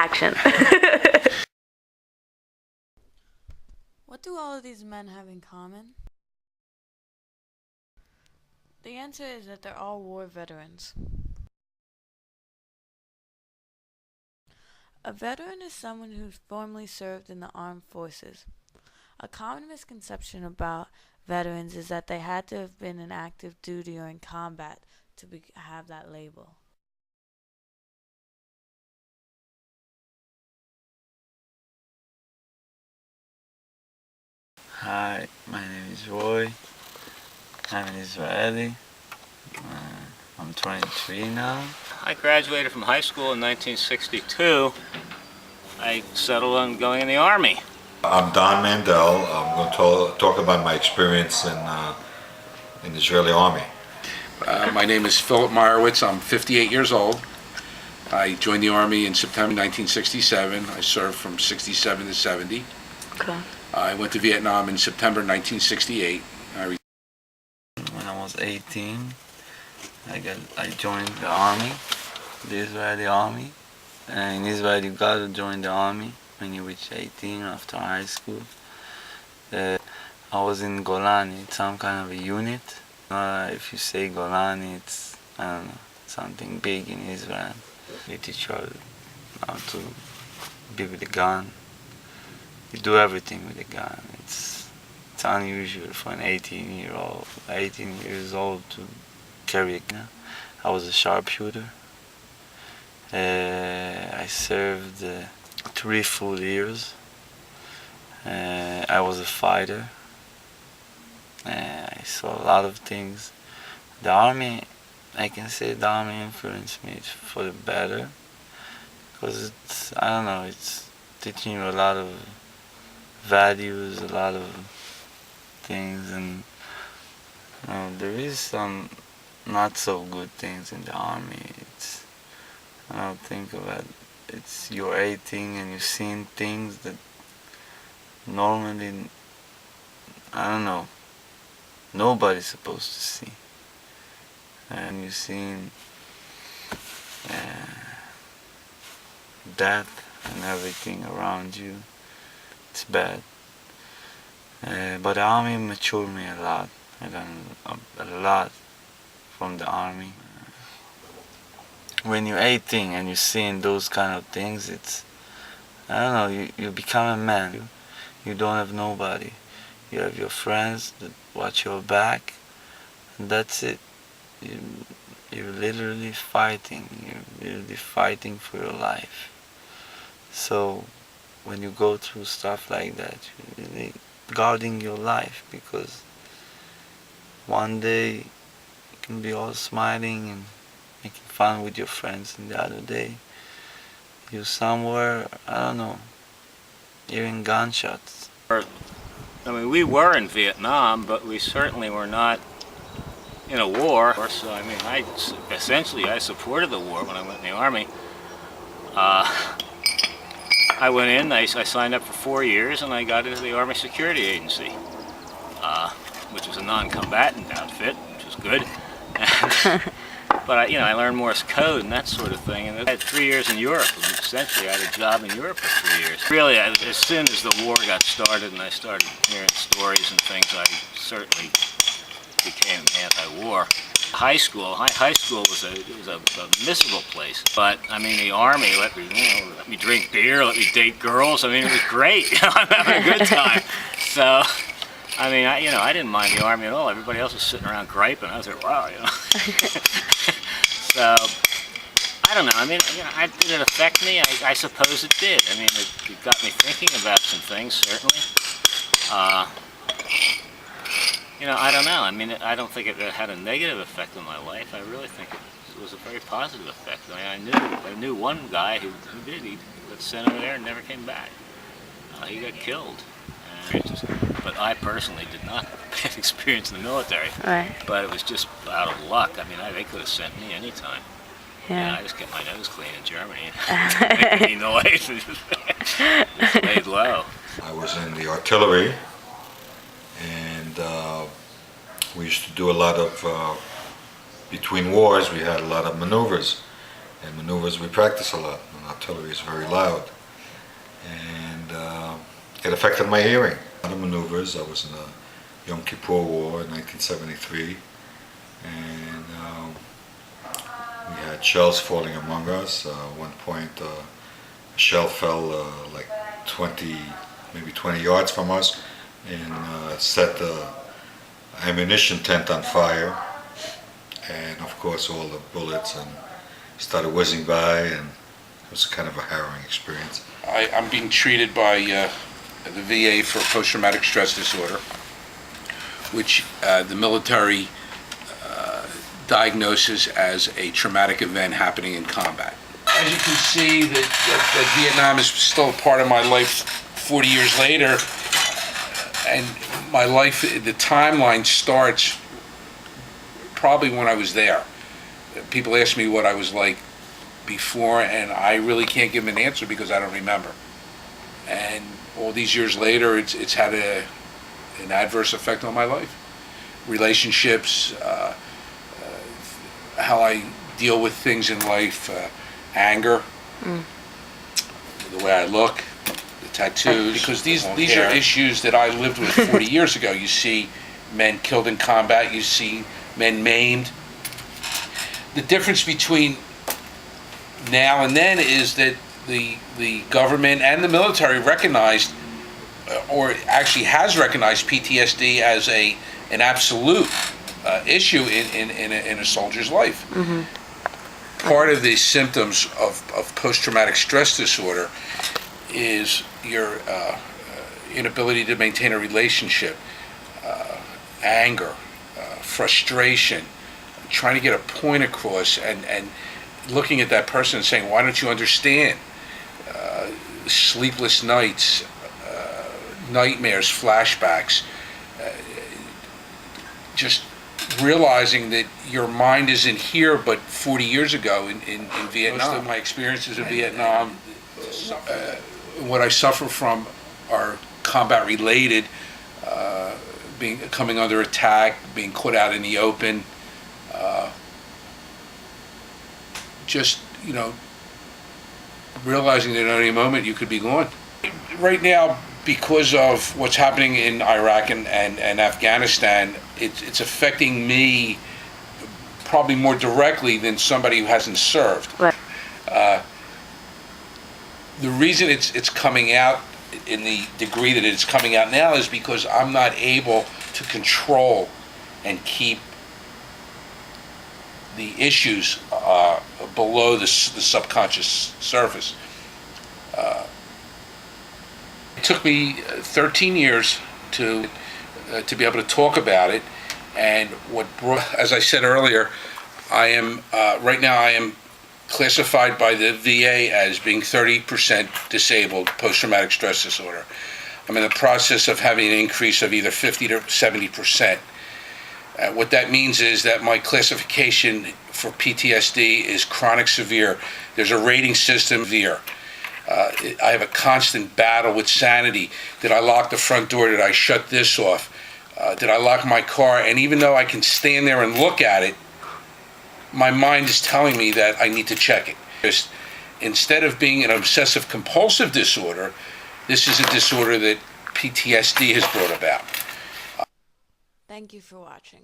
Action. What do all of these men have in common? The answer is that they're all war veterans. A veteran is someone who's formerly served in the armed forces. A common misconception about veterans is that they had to have been in active duty or in combat to have that label. Hi, my name is Roy. I'm an Israeli. I'm 23 now. I graduated from high school in 1962. I settled on going in the Army. I'm Don Mandel. I'm going to talk about my experience in the Israeli Army. My name is Philip Meyerowitz. I'm 58 years old. I joined the Army in September 1967. I served from 67 to 70. Okay. I went to Vietnam in September 1968. When I was 18, I joined the army, the Israeli army. And in Israel, you gotta join the army when you reach 18 after high school. I was in Golani, it's some kind of a unit. If you say Golani, it's, I don't know, something big in Israel. They teach you how to be with a gun. You do everything with a gun. It's unusual for an 18 years old to carry a gun. I was a sharpshooter. I served 3 full years. I was a fighter. I saw a lot of things. The army, I can say the army influenced me for the better, because it's, I don't know, it's teaching you a lot of values, a lot of things, and there is some not so good things in the army. I don't think about it's you're 18 and you're seeing things that normally, I don't know, nobody's supposed to see. And you're seeing death and everything around you. It's bad. But the army matured me a lot. I learned a lot from the army. When you're 18 and you're seeing those kind of things, it's, I don't know, you become a man. You don't have nobody. You have your friends that watch your back, and that's it. You're literally fighting. You're literally fighting for your life. So when you go through stuff like that, you're really guarding your life, because one day you can be all smiling and making fun with your friends, and the other day you're somewhere, I don't know, hearing gunshots. I mean, we were in Vietnam, but we certainly were not in a war. So, I mean, I supported the war when I went in the Army. I went in, I signed up for 4 years, and I got into the Army Security Agency, which was a non-combatant outfit, which was good. But I learned Morse code and that sort of thing, and I had 3 years in Europe. Essentially, I had a job in Europe for 3 years. Really, as soon as the war got started and I started hearing stories and things, I certainly became anti-war. High school was a miserable place. But I mean, the Army let me drink beer, let me date girls. I mean, it was great. I'm having a good time. So. I mean, I didn't mind the Army at all. Everybody else was sitting around griping. I was like, wow, So, I don't know. I mean, did it affect me? I suppose it did. I mean, it got me thinking about some things, certainly. I don't know. I mean, I don't think it had a negative effect on my life. I really think it was a very positive effect. I mean, I knew one guy who did. He got sent over there and never came back. He got killed. But I personally did not have experience in the military. Right. But it was just out of luck. I mean, they could have sent me anytime. Yeah. I just kept my nose clean in Germany and didn't make any noise and just laid low. I was in the artillery, and we used to do a lot of, between wars, we had a lot of maneuvers. And maneuvers, we practice a lot, and artillery is very loud. And it affected my hearing. A lot of maneuvers. I was in the Yom Kippur War in 1973, and we had shells falling among us. At one point, a shell fell like 20, maybe 20 yards from us, and set the ammunition tent on fire. And of course, all the bullets and started whizzing by, and it was kind of a harrowing experience. I'm being treated by the VA for post-traumatic stress disorder, which the military diagnoses as a traumatic event happening in combat. As you can see, that Vietnam is still a part of my life 40 years later, and my life, the timeline starts probably when I was there. People ask me what I was like before, and I really can't give them an answer because I don't remember. And all these years later, it's had an adverse effect on my life. Relationships, how I deal with things in life, anger, the way I look, the tattoos. Because these are issues that I lived with 40 years ago. You see men killed in combat, you see men maimed. The difference between now and then is that the government and the military recognized, or actually has recognized, PTSD as an absolute issue in a soldier's life. Mm-hmm. Part of the symptoms of post-traumatic stress disorder is your inability to maintain a relationship, anger, frustration, trying to get a point across, and looking at that person and saying, why don't you understand? Sleepless nights, nightmares, flashbacks, just realizing that your mind isn't here, but 40 years ago in Vietnam. Most of my experiences in Vietnam, what I suffer from are combat related, coming under attack, being put out in the open, just, realizing that at any moment you could be gone. Right now, because of what's happening in Iraq and Afghanistan, it's affecting me probably more directly than somebody who hasn't served. Right. The reason it's coming out in the degree that it's coming out now is because I'm not able to control and keep the issues below the subconscious surface. It took me 13 years to be able to talk about it, and as I said earlier, I am right now I am classified by the VA as being 30% disabled, post-traumatic stress disorder. I'm in the process of having an increase of either 50 to 70%. What that means is that my classification for PTSD is chronic severe. There's a rating system severe. I have a constant battle with sanity. Did I lock the front door? Did I shut this off? Did I lock my car? And even though I can stand there and look at it, my mind is telling me that I need to check it. Just, instead of being an obsessive compulsive disorder, this is a disorder that PTSD has brought about. Thank you for watching.